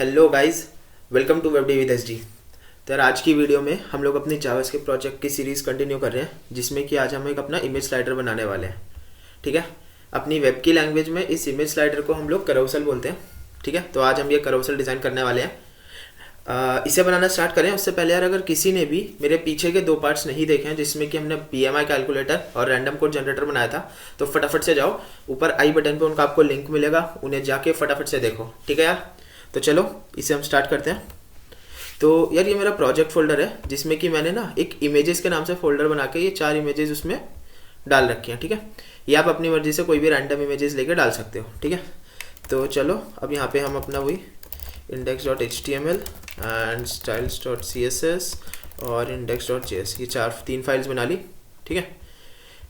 Hello guys, welcome to WebD with SD. तो यार आज की वीडियो में हम लोग अपनी जावास्क्रिप्ट प्रोजेक्ट की सीरीज़ कंटिन्यू कर रहे हैं, जिसमें कि आज हम एक अपना इमेज स्लाइडर बनाने वाले हैं। ठीक है, अपनी वेब की लैंग्वेज में इस इमेज स्लाइडर को हम लोग करोसल बोलते हैं। ठीक है, तो आज हम ये करोसल डिज़ाइन करने वाले हैं। इसे बनाना स्टार्ट करें उससे पहले यार, अगर किसी ने भी मेरे पीछे के 2 पार्ट्स नहीं देखे हैं जिसमें कि हमने PMI कैलकुलेटर और रैंडम कोड जनरेटर बनाया था, तो फटाफट से जाओ, ऊपर आई बटन पे उनका आपको लिंक मिलेगा, उन्हें जाके फटाफट से देखो। ठीक है यार, तो चलो इसे हम स्टार्ट करते हैं। तो यार ये मेरा प्रोजेक्ट फोल्डर है, जिसमें कि मैंने ना एक इमेजेस के नाम से फोल्डर बना के ये 4 इमेजेस उसमें डाल रखी हैं। ठीक है, ये आप अपनी मर्जी से कोई भी रैंडम इमेजेस लेके डाल सकते हो। ठीक है, तो चलो अब यहाँ पे हम अपना वही index.html एंड styles.css और index.js ये 3 फाइल्स बना ली। ठीक है,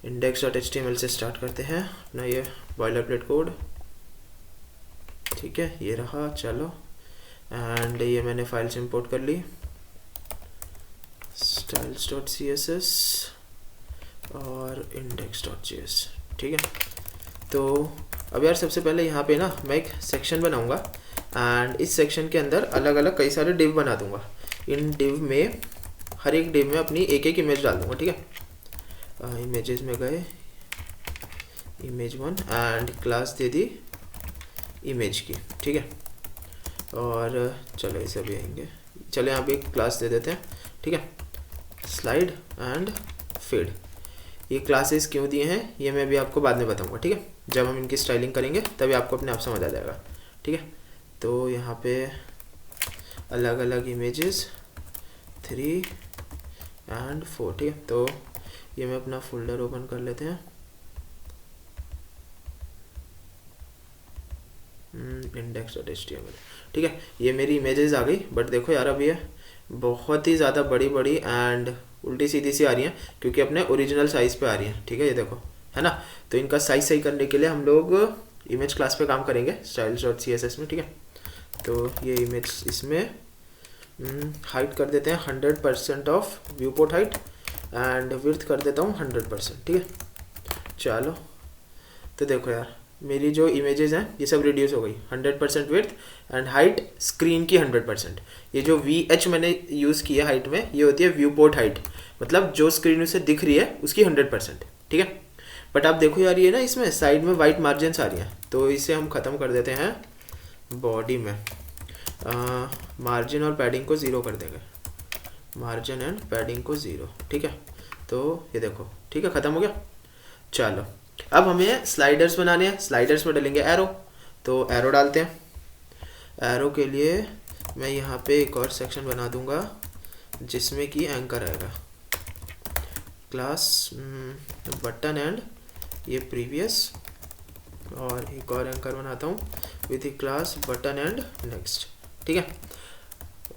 index.html से स्टार्ट करते हैं अपना ये बॉयलर प्लेट कोड। ठीक है, ये रहा, चलो एंड ये मैंने फाइल्स इंपोर्ट कर ली, styles.css और index.js। ठीक है, तो अब यार सबसे पहले यहाँ पे ना मैं एक सेक्शन बनाऊंगा एंड इस सेक्शन के अंदर अलग अलग कई सारे डिव बना दूंगा। इन डिव में हर एक डिव में अपनी एक एक इमेज डाल दूंगा। ठीक है, इमेजेस में गए, image1 and class they the image की। ठीक है, और चलो इसे भी आएंगे, चलो यहाँ पे एक क्लास दे देते हैं। ठीक है, स्लाइड एंड फीड, ये क्लासेस क्यों दिए हैं ये मैं भी आपको बाद में बताऊंगा। ठीक है, जब हम इनकी स्टाइलिंग करेंगे तभी आपको अपने आप समझ आ जाएगा। ठीक है, तो यहाँ पे अलग अलग इमेजेस 3 एंड 4। ठीक है, तो ये मैं अपना फोल्डर ओपन कर लेते हैं, index.html। ठीक है, ये मेरी इमेजेस आ गई, बट देखो यार अब ये बहुत ही ज़्यादा बड़ी बड़ी एंड उल्टी सीधी सी आ रही हैं, क्योंकि अपने ओरिजिनल साइज़ पे आ रही हैं। ठीक है, ये देखो है ना, तो इनका साइज़ सही करने के लिए हम लोग इमेज क्लास पे काम करेंगे styles.css में। ठीक है, तो ये इमेज इसमें हाइट कर देते हैं 100% of view port height and width कर देता हूँ 100%। ठीक है, चलो तो देखो यार मेरी जो इमेजेस हैं ये सब रिड्यूस हो गई, 100% विड्थ एंड हाइट स्क्रीन की 100%। ये जो VH मैंने यूज़ किया हाइट में, ये होती है व्यू पोर्ट हाइट, मतलब जो स्क्रीन से दिख रही है उसकी 100%। ठीक है, बट आप देखो यार ये ना इसमें साइड में वाइट मार्जिन्स आ रही हैं, तो इसे हम ख़त्म कर देते हैं। बॉडी में मार्जिन और पैडिंग को 0 कर देंगे, मार्जिन एंड पैडिंग को 0। ठीक है, तो ये देखो, ठीक है, ख़त्म हो गया। चलो अब हमें स्लाइडर्स बनाने हैं, स्लाइडर्स में डालेंगे एरो, तो एरो डालते हैं। एरो के लिए मैं यहाँ पे एक और सेक्शन बना दूंगा जिसमें कि एंकर आएगा, क्लास बटन एंड ये प्रीवियस, और एक और एंकर बनाता हूँ with class button and next. ठीक है,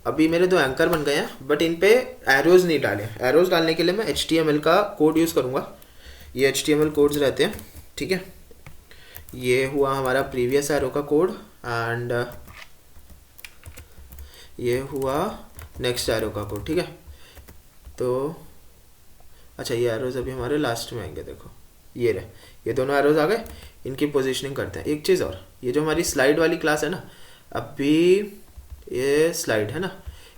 अभी मेरे 2 एंकर बन गए हैं, बट इन पे एरोज नहीं डाले। एरोज डालने के लिए मैं HTML का कोड यूज़ करूँगा, ये HTML कोड्स रहते हैं। ठीक है, ये हुआ हमारा प्रीवियस एरो का कोड एंड ये हुआ नेक्स्ट एरो का कोड। ठीक है, तो अच्छा ये एरोज अभी हमारे लास्ट में आएंगे, देखो ये रहे, ये दोनों एरोज आ गए, इनकी पोजीशनिंग करते हैं। एक चीज़ और, ये जो हमारी स्लाइड वाली क्लास है ना, अभी ये स्लाइड है ना,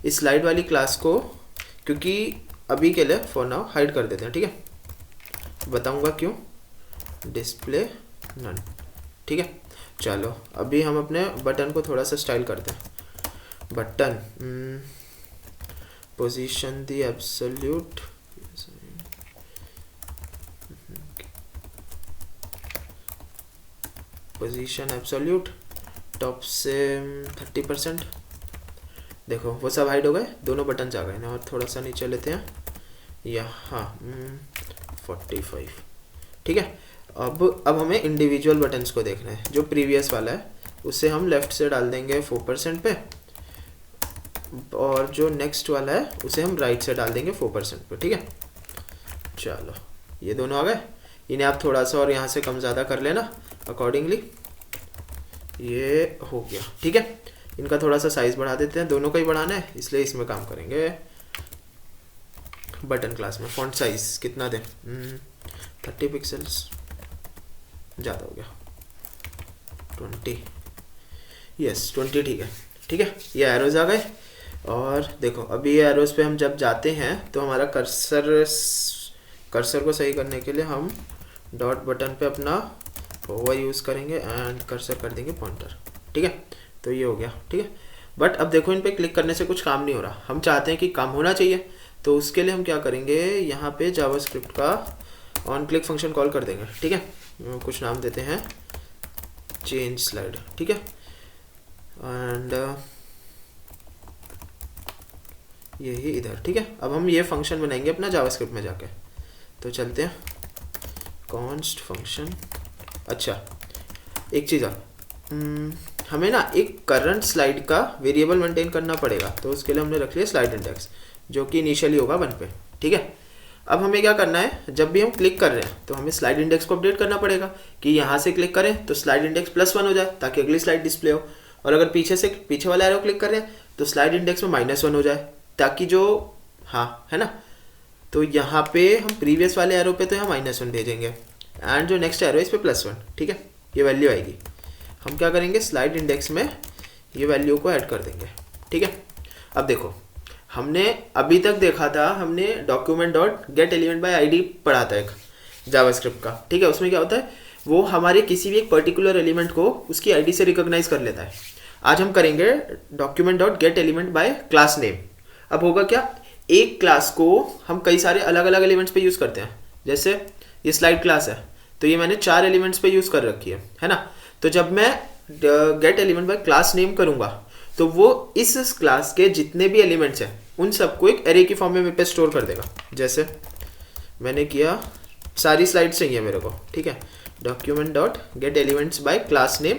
इस स्लाइड वाली क्लास को क्योंकि अभी के लिए फॉर नाउ हाइड कर देते हैं। ठीक है, बताऊंगा क्यों, डिस्प्ले नन। ठीक है, चलो अभी हम अपने बटन को थोड़ा सा स्टाइल करते हैं। Button position the absolute, position absolute, top से 30%। देखो वो सब हाइड हो गए, दोनों बटन आ गए ना, और थोड़ा सा नीचे लेते हैं यहाँ 45। ठीक है, अब हमें इंडिविजुअल बटन्स को देखना है। जो प्रीवियस वाला है उसे हम लेफ्ट से डाल देंगे 4% पे, और जो नेक्स्ट वाला है उसे हम राइट से डाल देंगे 4% पे। ठीक है, चलो ये दोनों आ गए, इन्हें आप थोड़ा सा और यहाँ से कम ज़्यादा कर लेना अकॉर्डिंगली, ये हो गया। ठीक है, इनका थोड़ा सा साइज़ बढ़ा देते हैं, दोनों का ही बढ़ाना है इसलिए इसमें काम करेंगे। बटन क्लास में फॉन्ट साइज़ कितना दें, 30 पिक्सल्स, ज़्यादा हो गया, 20, यस 20 ठीक है। ठीक है, ये एरोज आ गए। और देखो अभी ये एरोज पे हम जब जाते हैं तो हमारा कर्सर को सही करने के लिए हम डॉट बटन पे अपना ओवर यूज़ करेंगे एंड कर्सर कर देंगे पॉइंटर। ठीक है, तो ये हो गया। ठीक है, बट अब देखो इन पे क्लिक करने से कुछ काम नहीं हो रहा, हम चाहते हैं कि काम होना चाहिए। तो उसके लिए हम क्या करेंगे, यहाँ पे जावास्क्रिप्ट का ऑन क्लिक फंक्शन कॉल कर देंगे। ठीक है, कुछ नाम देते हैं चेंज स्लाइड। ठीक है, एंड यही इधर। ठीक है, अब हम ये फंक्शन बनाएंगे अपना जावास्क्रिप्ट में जाके। तो चलते हैं कॉन्स्ट फंक्शन। अच्छा एक चीज़ और, हमें ना एक करंट स्लाइड का वेरिएबल मेंटेन करना पड़ेगा। तो उसके लिए हमने रख लिया स्लाइड इंडेक्स, जो कि इनिशियली होगा 1 पे। ठीक है, अब हमें क्या करना है, जब भी हम क्लिक कर रहे हैं तो हमें स्लाइड इंडेक्स को अपडेट करना पड़ेगा कि यहाँ से क्लिक करें तो स्लाइड इंडेक्स +1 हो जाए ताकि अगली स्लाइड डिस्प्ले हो, और अगर पीछे वाला एरो क्लिक कर रहे हैं तो स्लाइड इंडेक्स में -1 हो जाए ताकि जो, हाँ है ना, तो यहाँ पे हम प्रीवियस वाले एरो पे तो यहाँ -1 भेजेंगे एंड जो नेक्स्ट एरो है इस पे +1। ठीक है, ये वैल्यू आएगी। हम क्या करेंगे, स्लाइड इंडेक्स में ये वैल्यू को ऐड कर देंगे। ठीक है, अब देखो हमने अभी तक देखा था, हमने document dot gate element by ID पढ़ा था एक जावास्क्रिप्ट का। ठीक है, उसमें क्या होता है, वो हमारे किसी भी एक पर्टिकुलर एलिमेंट को उसकी आईडी से रिकॉग्नाइज कर लेता है। आज हम करेंगे document dot gate element by class name. अब होगा क्या, एक क्लास को हम कई सारे अलग अलग एलिमेंट्स पे यूज़ करते हैं। जैसे ये स्लाइड क्लास है तो ये मैंने 4 एलिमेंट्स पे यूज़ कर रखी है ना। तो जब मैं gate element by class name करूँगा तो वो इस क्लास के जितने भी एलिमेंट्स हैं उन सबको एक एरे की फॉर्म में पे स्टोर कर देगा। जैसे मैंने किया, सारी स्लाइड्स चाहिए मेरे को। ठीक है, document dot gate elements bye class name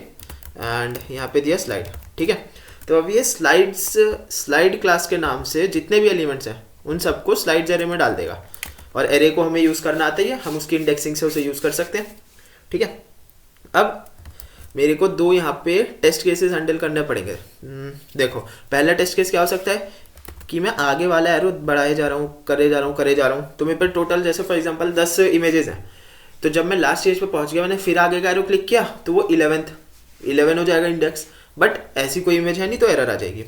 and यहाँ पे दिया स्लाइड। ठीक है, तो अब ये स्लाइड क्लास के नाम से जितने भी एलिमेंट्स हैं उन सबको स्लाइड्स एरे में डाल देगा, और एरे को हमें यूज़ करना आता ही है, हम उसकी इंडेक्सिंग से उसे यूज़ कर सकते हैं। ठीक है, अब मेरे को 2 यहाँ पे टेस्ट केसेस हैंडल करने पड़ेंगे। देखो पहला टेस्ट केस क्या हो सकता है कि मैं आगे वाला एरो बढ़ाए जा रहा हूँ, करे जा रहा हूँ, तो मेरे पे टोटल जैसे फॉर एग्जांपल 10 इमेजेस हैं। तो जब मैं लास्ट स्टेज पे पहुँच गया, मैंने फिर आगे का एरो क्लिक किया तो वो 11 हो जाएगा इंडेक्स, बट ऐसी कोई इमेज है नहीं तो एरर आ जाएगी।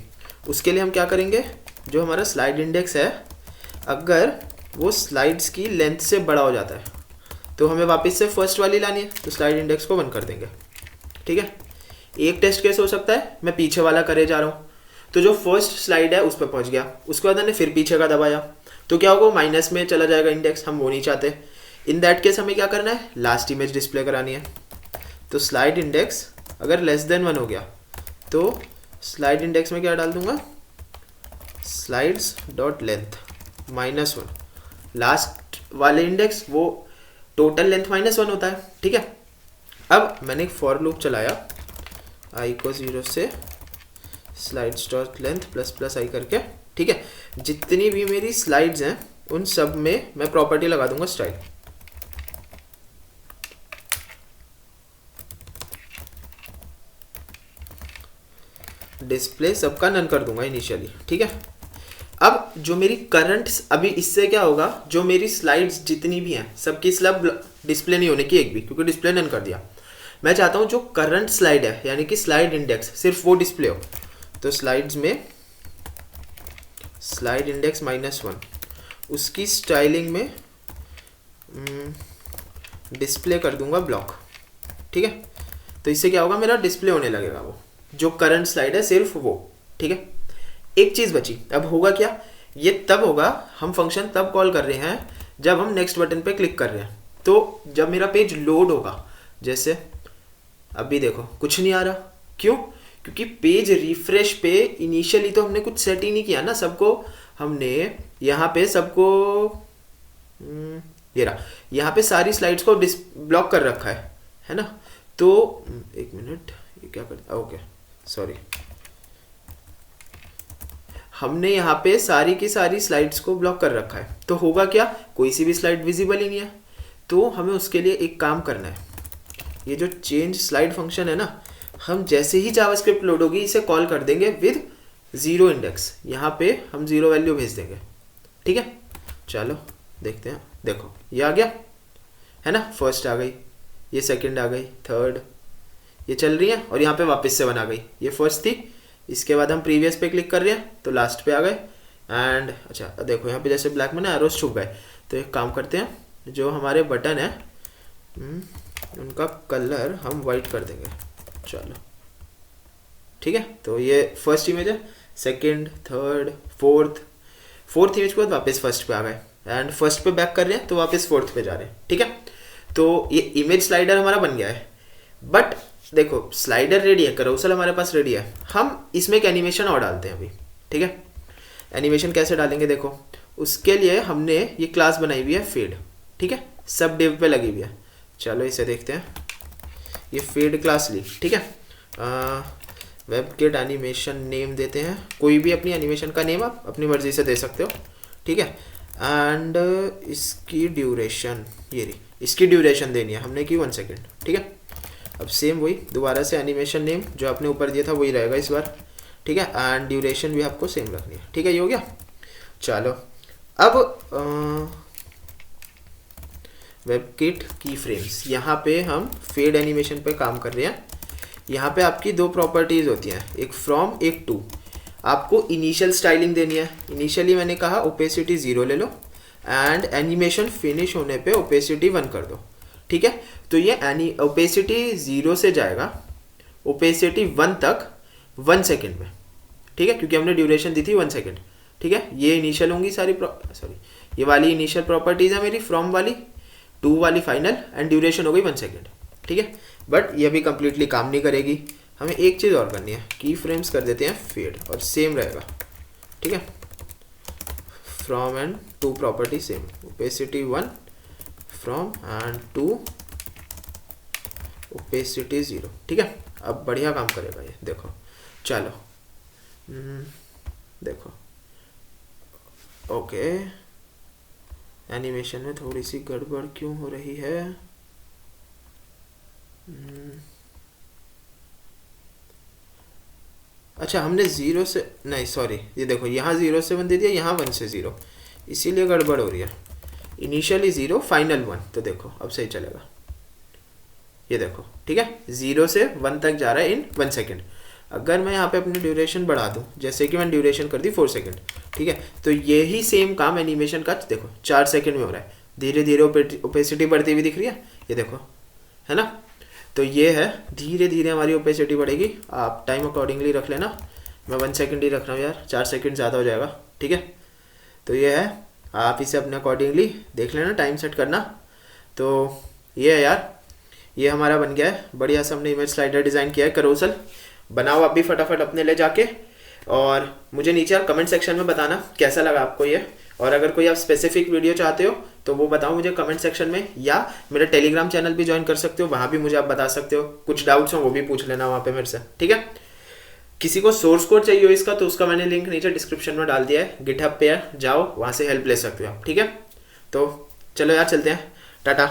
उसके लिए हम क्या करेंगे, जो हमारा स्लाइड इंडेक्स है अगर वो स्लाइड्स की लेंथ से बड़ा हो जाता है तो हमें वापस से फर्स्ट वाली लानी है, तो स्लाइड इंडेक्स को 1 कर देंगे। ठीक है, एक टेस्ट केस हो सकता है मैं पीछे वाला करे जा रहा हूँ, तो जो फर्स्ट स्लाइड है उस पर पहुँच गया, उसके बाद मैंने फिर पीछे का दबाया तो क्या होगा, माइनस में चला जाएगा इंडेक्स, हम वो नहीं चाहते। इन दैट केस हमें क्या करना है, लास्ट इमेज डिस्प्ले करानी है। तो स्लाइड इंडेक्स अगर <1 हो गया तो स्लाइड इंडेक्स में क्या डाल दूंगा, स्लाइड्स डॉट लेंथ -1। लास्ट वाले इंडेक्स वो टोटल लेंथ -1 होता है। ठीक है, अब मैंने एक फॉर लूप चलाया i को 0 से स्लाइड्स डॉट लेंथ ++ i करके। ठीक है, जितनी भी मेरी स्लाइड्स हैं उन सब में मैं प्रॉपर्टी लगा दूंगा स्टाइल। डिस्प्ले सबका नन कर दूंगा इनिशियली। ठीक है, अब जो मेरी करंट, अभी इससे क्या होगा, जो मेरी स्लाइड्स जितनी भी हैं सबकी स्लब डिस्प्ले नहीं होने की एक भी, क्योंकि डिस्प्ले नन कर दिया। मैं चाहता हूँ जो करंट स्लाइड है यानी कि स्लाइड इंडेक्स सिर्फ वो डिस्प्ले हो। तो स्लाइड्स में स्लाइड इंडेक्स -1, उसकी स्टाइलिंग में डिस्प्ले कर दूंगा ब्लॉक। ठीक है, तो इससे क्या होगा, मेरा डिस्प्ले होने लगेगा वो जो करंट स्लाइड है सिर्फ वो। ठीक है, एक चीज़ बची, अब होगा क्या, ये तब होगा, हम फंक्शन तब कॉल कर रहे हैं जब हम नेक्स्ट बटन पे क्लिक कर रहे हैं। तो जब मेरा पेज लोड होगा, जैसे अभी देखो कुछ नहीं आ रहा, क्यों, क्योंकि पेज रिफ्रेश पे इनिशियली तो हमने कुछ सेट ही नहीं किया ना, सबको हमने यहाँ पे सबको ये रहा, यहाँ पे सारी स्लाइड्स को ब्लॉक कर रखा है ना। तो एक मिनट, ये क्या करता, ओके सॉरी, हमने यहाँ पे सारी की सारी स्लाइड्स को ब्लॉक कर रखा है। तो होगा क्या, कोई सी भी स्लाइड विजिबल ही नहीं है। तो हमें उसके लिए एक काम करना है, ये जो चेंज स्लाइड फंक्शन है ना, हम जैसे ही जावास्क्रिप्ट लोड होगी इसे कॉल कर देंगे विद 0 इंडेक्स, यहाँ पे हम 0 वैल्यू भेज देंगे। ठीक है, चलो देखते हैं, देखो ये आ गया है ना, फर्स्ट आ गई, ये सेकंड आ गई, थर्ड ये चल रही है, और यहाँ पे वापस से 1 आ गई, ये फर्स्ट थी इसके बाद हम प्रीवियस पे क्लिक कर रहे हैं तो लास्ट पे आ गए। एंड अच्छा देखो यहाँ पे जैसे ब्लैक में ना एरोस छुप गए, तो एक काम करते हैं, जो हमारे बटन है उनका कलर हम वाइट कर देंगे। चलो ठीक है, तो ये फर्स्ट इमेज है, सेकंड, थर्ड, फोर्थ इमेज के बाद वापस फर्स्ट पे आ गए, एंड फर्स्ट पे बैक कर रहे हैं तो वापस फोर्थ पे जा रहे हैं। ठीक है, तो ये इमेज स्लाइडर हमारा बन गया है। बट देखो स्लाइडर रेडी है, करोसल हमारे पास रेडी है, हम इसमें एक एनिमेशन और डालते हैं अभी। ठीक है, एनिमेशन कैसे डालेंगे देखो, उसके लिए हमने ये क्लास बनाई हुई है फेड। ठीक है, सब डिव पे लगी हुई है। चलो इसे देखते हैं, ये फेड क्लास ली। ठीक है, वेबकिट एनिमेशन नेम देते हैं, कोई भी अपनी एनिमेशन का नेम आप अपनी मर्जी से दे सकते हो। ठीक है, एंड इसकी ड्यूरेशन, ये रही, इसकी ड्यूरेशन देनी है हमने की 1 सेकेंड। ठीक है, अब सेम वही दोबारा से एनिमेशन नेम जो आपने ऊपर दिया था वही रहेगा इस बार। ठीक है, एंड ड्यूरेशन भी आपको सेम रखनी है। ठीक है, ये हो गया। चलो अब वेबकिट की फ्रेम्स, यहाँ पे हम फेड एनिमेशन पे काम कर रहे हैं। यहाँ पे आपकी दो प्रॉपर्टीज होती हैं, एक फ्रॉम एक टू। आपको इनिशियल स्टाइलिंग देनी है। इनिशियली मैंने कहा ओपेसिटी 0 ले लो, एंड एनिमेशन फिनिश होने पे ओपेसिटी 1 कर दो। ठीक है, तो ये ओपेसिटी 0 से जाएगा ओपेसिटी 1 तक 1 सेकेंड में। ठीक है, क्योंकि हमने ड्यूरेशन दी थी 1 सेकेंड। ठीक है, ये इनिशियल होंगी सारी ये वाली इनिशियल प्रॉपर्टीज है मेरी, फ्रॉम वाली, टू वाली फाइनल, एंड ड्यूरेशन हो गई 1 सेकेंड। ठीक है, बट ये भी कंप्लीटली काम नहीं करेगी, हमें एक चीज़ और करनी है, की फ्रेम्स कर देते हैं फेड, और सेम रहेगा। ठीक है, from end to property same, opacity 1 from end to opacity 0। ठीक है, अब बढ़िया काम करेगा ये, देखो। चलो देखो, ओके, एनिमेशन में थोड़ी सी गड़बड़ क्यों हो रही है? अच्छा, हमने 0 से नहीं, सॉरी, ये देखो यहाँ 0 से 1 दे दिया, यहाँ 1 से 0, इसीलिए गड़बड़ हो रही है। इनिशियली 0 फाइनल 1, तो देखो अब सही चलेगा। ये देखो, ठीक है, 0 से 1 तक जा रहा है इन 1 सेकेंड। अगर मैं यहाँ पे अपनी ड्यूरेशन बढ़ा दूँ, जैसे कि मैंने ड्यूरेशन कर दी 4 सेकेंड, ठीक है, तो यही सेम काम एनिमेशन का देखो 4 सेकेंड में हो रहा है। धीरे धीरे ओपेसिटी बढ़ती हुई दिख रही है, ये देखो, है ना। तो ये है, धीरे धीरे हमारी ओपेसिटी बढ़ेगी। आप टाइम अकॉर्डिंगली रख लेना, मैं 1 सेकेंड ही रख रहा हूँ यार, 4 सेकेंड ज़्यादा हो जाएगा। ठीक है, तो ये है, आप इसे अपने अकॉर्डिंगली देख लेना, टाइम सेट करना। तो ये है यार, ये हमारा बन गया है बढ़िया सा, हमने इमेज स्लाइडर डिज़ाइन किया है करोसल। बनाओ आप भी फटाफट अपने ले जाके, और मुझे नीचे आप कमेंट सेक्शन में बताना कैसा लगा आपको ये। और अगर कोई आप स्पेसिफिक वीडियो चाहते हो तो वो बताओ मुझे कमेंट सेक्शन में, या मेरा टेलीग्राम चैनल भी ज्वाइन कर सकते हो, वहाँ भी मुझे आप बता सकते हो। कुछ डाउट्स हो वो भी पूछ लेना वहाँ पे मेरे से, ठीक है। किसी को सोर्स कोड चाहिए हो इसका, तो उसका मैंने लिंक नीचे डिस्क्रिप्शन में डाल दिया है, गिटहब पे है, जाओ वहाँ से हेल्प ले सकते हो आप, ठीक है। तो चलो यार, चलते हैं, टाटा।